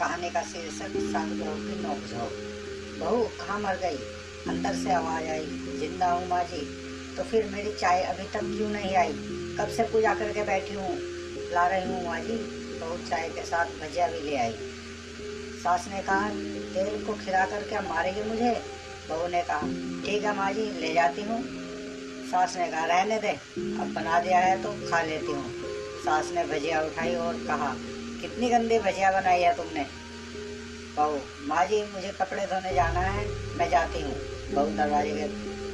कहानी का शीर्षक सास बहू की नोकझोंक। बहू कहाँ मर गई? अंदर से आवाज आई, जिंदा हूँ माँ जी। तो फिर मेरी चाय अभी तक क्यों नहीं आई? कब से पूजा करके बैठी हूँ, ला रही हूँ माँ जी। बहू चाय के साथ भजिया भी ले आई। सास ने कहा, तेल को खिला कर क्या मारेगी मुझे? बहू ने कहा, ठीक है माँ जी, ले जाती हूँ। सास ने कहा, रहने दे, अब बना दिया है तो खा लेती हूँ। सास ने भजिया उठाई और कहा, कितनी गंदी भजिया बनाई है तुमने। बहू, माँ जी मुझे कपड़े धोने जाना है, मैं जाती हूँ। बहू दरवाजे के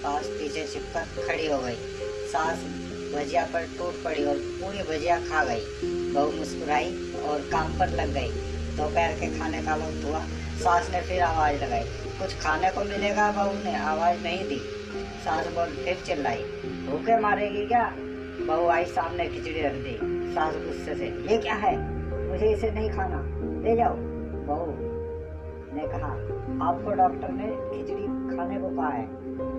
पास पीछे छिपकर खड़ी हो गई। सास भजिया पर टूट पड़ी और पूरी भजिया खा गई। बहू मुस्कुराई और काम पर लग गई। दोपहर के खाने का वक्त हुआ। सास ने फिर आवाज लगाई, कुछ खाने को मिलेगा? बहू ने आवाज नहीं दी। सास बोल फिर चिल्लाई, भूखे मारेगी क्या? बहू आई सामने, खिचड़ी रख दी। सास गुस्से से, ये क्या है? मुझे इसे नहीं खाना, ले जाओ। बहू ने कहा, आपको डॉक्टर ने खिचड़ी खाने को कहा है,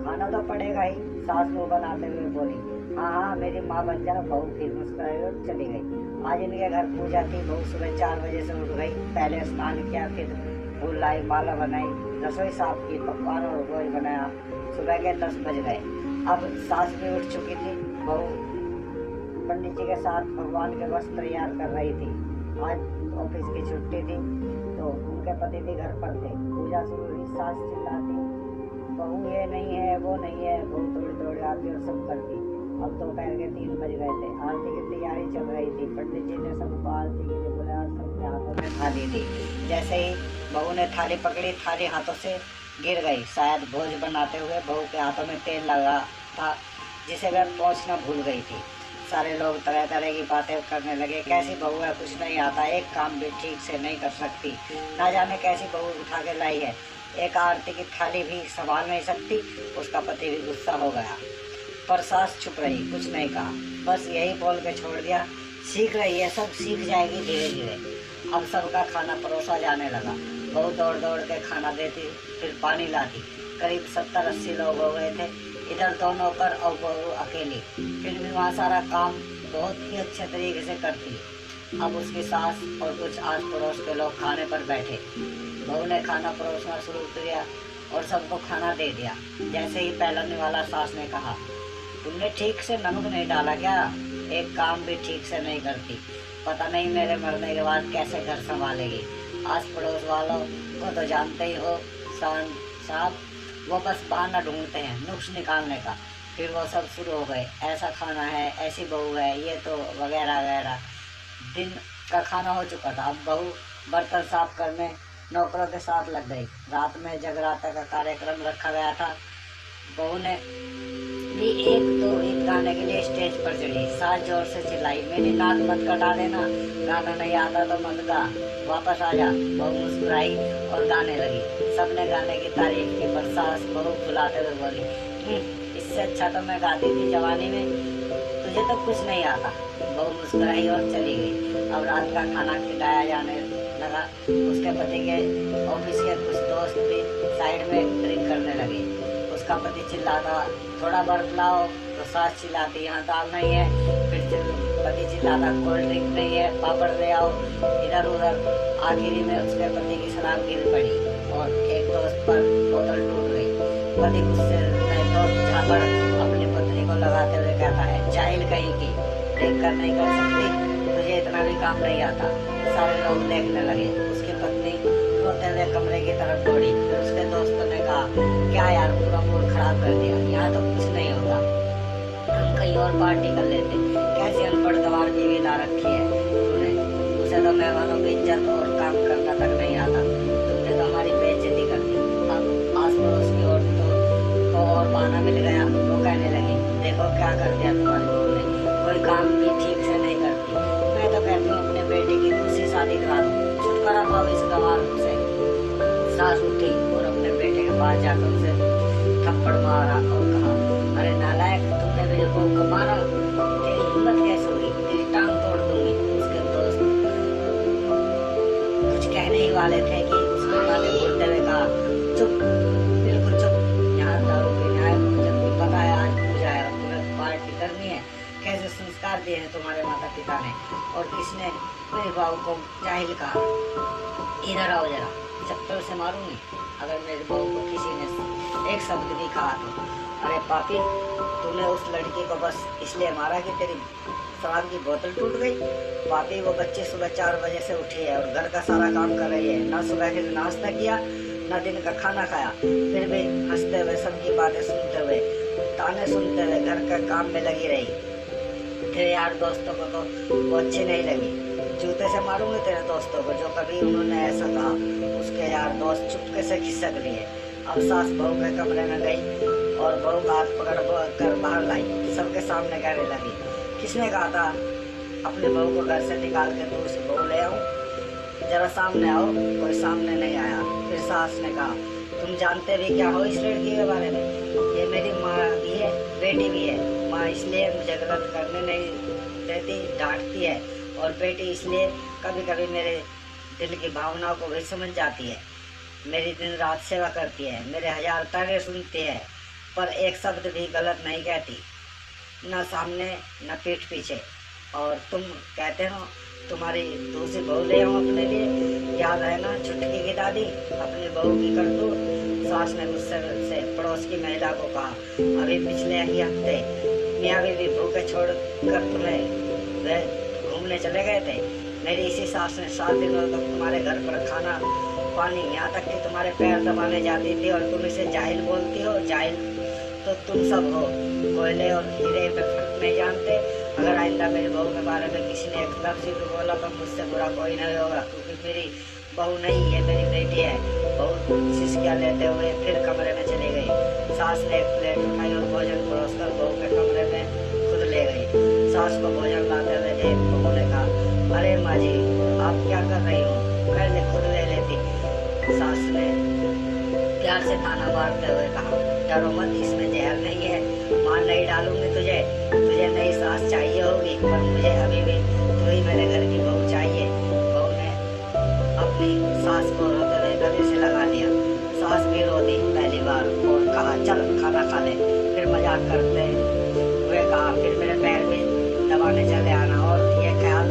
खाना तो पड़ेगा ही। सास मुंह बनाते हुए बोली, हाँ हाँ मेरी माँ बन जा। बहू फिर मुस्कुराई और चली गई। आज इनके घर पूजा थी। बहू सुबह 4 बजे से उठ गई। पहले स्नान किया, फिर फूल लाई, माला बनाई, रसोई साफ की, पकवान और भोज बनाया। सुबह के 10 बज गए। अब सास भी उठ चुकी थी। बहू पंडित जी के साथ भगवान के वस्त्र तैयार कर रही थी। आज ऑफिस की छुट्टी थी तो उनके पति भी घर पर थे। पूजा शुरू हुई। सास चिल्लाती, बहू ये नहीं है, वो नहीं है। बहू दौड़ दौड़ आती और सब करती। अब दोपहर के 3 बज गए थे। आरती की तैयारी चल रही थी। पंडित जी ने सबको आरती के लिए बुलाया और सबके हाथों में थाली दी। जैसे ही बहू ने थाली पकड़ी, थाली हाथों से गिर गई। शायद भोज बनाते हुए बहू के हाथों में तेल लगा था, जिसे वह पहुँचना भूल गई थी। सारे लोग तरह तरह की बातें करने लगे। कैसी बहू है, कुछ नहीं आता, एक काम भी ठीक से नहीं कर सकती, ना जाने कैसी बहू उठा के लाई है, एक आरती की थाली भी संभाल नहीं सकती। उसका पति भी गुस्सा हो गया, पर सास चुप रही, कुछ नहीं कहा, बस यही बोल के छोड़ दिया, सीख रही है, सब सीख जाएगी धीरे धीरे। अब सबका खाना परोसा जाने लगा। बहू दौड़ दौड़ के खाना देती, फिर पानी लाती। करीब 70-80 लोग हो गए थे। इधर 2 नौकर और बहू अकेली, फिर भी वहाँ सारा काम बहुत ही अच्छे तरीके से करती। अब उसकी सास और कुछ आस पड़ोस के लोग खाने पर बैठे। बहू ने खाना परोसना शुरू किया और सबको खाना दे दिया। जैसे ही पहलने वाला सास ने कहा, तुमने ठीक से नमक नहीं डाला क्या? एक काम भी ठीक से नहीं करती, पता नहीं मेरे मरने के बाद कैसे घर संभालेगी। आस पड़ोस वालों को तो जानते ही हो साहब, वो बस बहाना ढूंढते हैं नुक्स निकालने का। फिर वो सब शुरू हो गए, ऐसा खाना है, ऐसी बहू है, ये तो वगैरह वगैरह। दिन का खाना हो चुका था। अब बहू बर्तन साफ करने नौकरों के साथ लग गई। रात में जगराता का कार्यक्रम रखा गया था। बहू ने भी एक दो गीत गाने के लिए स्टेज पर चढ़ी। सास जोर से चिल्लाई, मेरी नाक मत कटा देना, गाना नहीं आता तो मत गा, वापस आ जा। बहू मुस्कुराई और गाने लगी। सबने गाने की तारीफ की, पर सास बहू फुलाते हुए बोली, इससे अच्छा तो मैं गाती थी जवानी में, तुझे तो कुछ नहीं आता। बहू मुस्कुराई और चली गई। अब रात का खाना खिलाया जाने लगा। उसके पति के ऑफिस के कुछ दोस्त भी साइड में ड्रिंक करने लगे। उसका पति चिल्लाता, थोड़ा बर्फ लाओ, तो सास चिल्लाती, यहाँ दाल नहीं है। फिर पति चिल्लाता, कोल्ड ड्रिंक नहीं है, पापड़ ले आओ। इधर उधर आखिरी में उसके पति की शराब गिर पड़ी और एक दोस्त पर बोतल टूट गई। पति गुस्से में तो झापड़ अपनी पत्नी को लगाते हुए कहता है, जाहिल कहीं की, देख कर नहीं कर सकती, तुझे इतना भी काम नहीं आता। सारे लोग देखने लगे। उसकी पत्नी रोते हुए कमरे की तरफ दौड़ी। फिर उसके दोस्तों ने कहा, क्या यार, पूरा मूड खराब कर दिया, यहाँ तो कुछ नहीं होगा, हम कहीं और पार्टी कर लेते। कैसी अनपढ़ गंवार बीवी ला रखी है तूने, उसे तो मेहमानों की इज्जत और काम करना तक नहीं आता, तुमने तो हमारी बेइज्जती कर दी। अब आस पड़ोस की औरतों को और बहाना मिल गया। वो कहने लगी, देखो क्या कर दिया तुम्हारी बहू ने, कोई काम भी ठीक से नहीं करती। मैं तो कहती हूँ अपने बेटे की दूसरी शादी करा दूँ, छुटकारा पाओ इस गंवार से। सास उठी और अपने बेटे के पास जाकर उसे थप्पड़ मारा और कहा, अरे नालायक, तुमने मेरे बहू को मारा, तेरी हिम्मत कैसे हुई, तेरी टांग तोड़ दूंगी। उसके दोस्त कुछ कहने ही वाले थे कि उसके माथे बोलते हुए कहा, चुप, बिल्कुल चुप, यहाँ दारू पीने आए, मुझे भी पता है आज पूजा है और तुम्हें पार्टी करनी है। कैसे संस्कार दिए हैं तुम्हारे माता पिता ने और किसने मेरे बहू को जाहिल कहा, इधर आओ जरा, चप्पल से मारूंगी अगर मेरे बहू को किसी ने एक शब्द भी कहा तो। अरे पापी, तूने उस लड़की को बस इसलिए मारा कि तेरी शराब की बोतल टूट गई? पापी, वो बच्ची सुबह 4 बजे से उठी है और घर का सारा काम कर रही है, ना सुबह के नाश्ता किया ना दिन का खाना खाया, फिर भी हंसते हुए सबकी बातें सुनते हुए ताने सुनते हुए घर का काम में लगी रही। तेरे यार दोस्तों को तो वो अच्छी नहीं लगी, जूते से मारूंगी तेरे दोस्तों को जो कभी उन्होंने ऐसा कहा। उसके यार दोस्त चुपके से खिसक लिए। अब सास बहू के कमरे में गई और बहू का हाथ पकड़ कर बाहर लाई, सबके सामने कहने लगी, किसने कहा था अपने बहू को घर से निकाल के दूर से बहू ले आऊं? जरा सामने आओ। कोई सामने नहीं आया। फिर सास ने कहा, तुम जानते भी क्या हो इस लड़की के बारे में? ये मेरी माँ भी है, बेटी भी है। माँ इसलिए मुझे गलत करने नहीं देती, डांटती है, और बेटी इसलिए कभी कभी मेरे दिल की भावनाओं को भी समझ जाती है। मेरी दिन रात सेवा करती है, मेरे 1000 ताने सुनती है, पर एक शब्द भी गलत नहीं कहती, न सामने न पीठ पीछे। और तुम कहते हो तुम्हारी दूसरी बहू ले आऊं अपने लिए, याद है ना छुटकी की दादी अपनी बहू की करतूत? सास ने गुस्से से पड़ोस की महिला को कहा, अभी पिछले ही हफ्ते मियाँ बीवी भूखे छोड़ कर तुम्हें घूमने चले गए थे। मेरी इसी सास ने 7 दिनों तक तुम्हारे घर पर खाना पानी, यहाँ तक कि तुम्हारे पैर दबाने जाती थी, और तुम इसे जाहिल बोलती हो। जाहिल तो तुम सब हो, कोयले और हीरे में फर्क नहीं जानते। अगर आइंदा मेरी बहू के बारे में किसी ने एक लफ्ज़ भी बोला तो मुझसे बुरा कोई नहीं होगा, क्योंकि मेरी बहू नहीं है, मेरी बेटी है। बहू सिसकियाँ लेते हुए फिर कमरे में चली गई। सास ने एक प्लेट उठाई और भोजन परोसकर बहू के कमरे में खुद ले गई। सास को भोजन लाते हुए देख बहू ने कहा, अरे माँ जी, आप क्या कर रही हो? पहले खुद ले लेती। सास ने प्यार से ताना मारते हुए कहा, डरो मत, इसमें जहर नहीं है, मार नहीं डालूंगी तुझे। तुझे नई सास चाहिए होगी, पर मुझे अभी भी तू ही मेरे घर की बहू चाहिए। बहू ने अपनी सास को रोते हुए गले से लगा लिया। सास भी रो दी पहली बार और कहा, चल खाना खा ले। फिर मजाक करते हुए कहा, फिर मेरे पैर भी दबाने चले आना, और ये ख्याल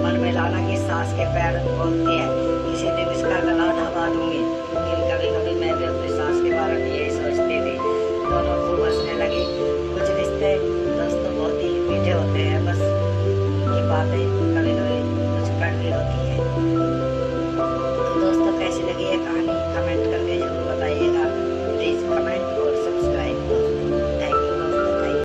मन में लाना कि सास के पैर बोलती है, किसी दिन इसका गला दबा दूंगी। लेकिन कभी कभी मैं भी अपनी सास के बारे में यही सोचती थी। दोनों खूब हंसने लगी। कुछ रिश्ते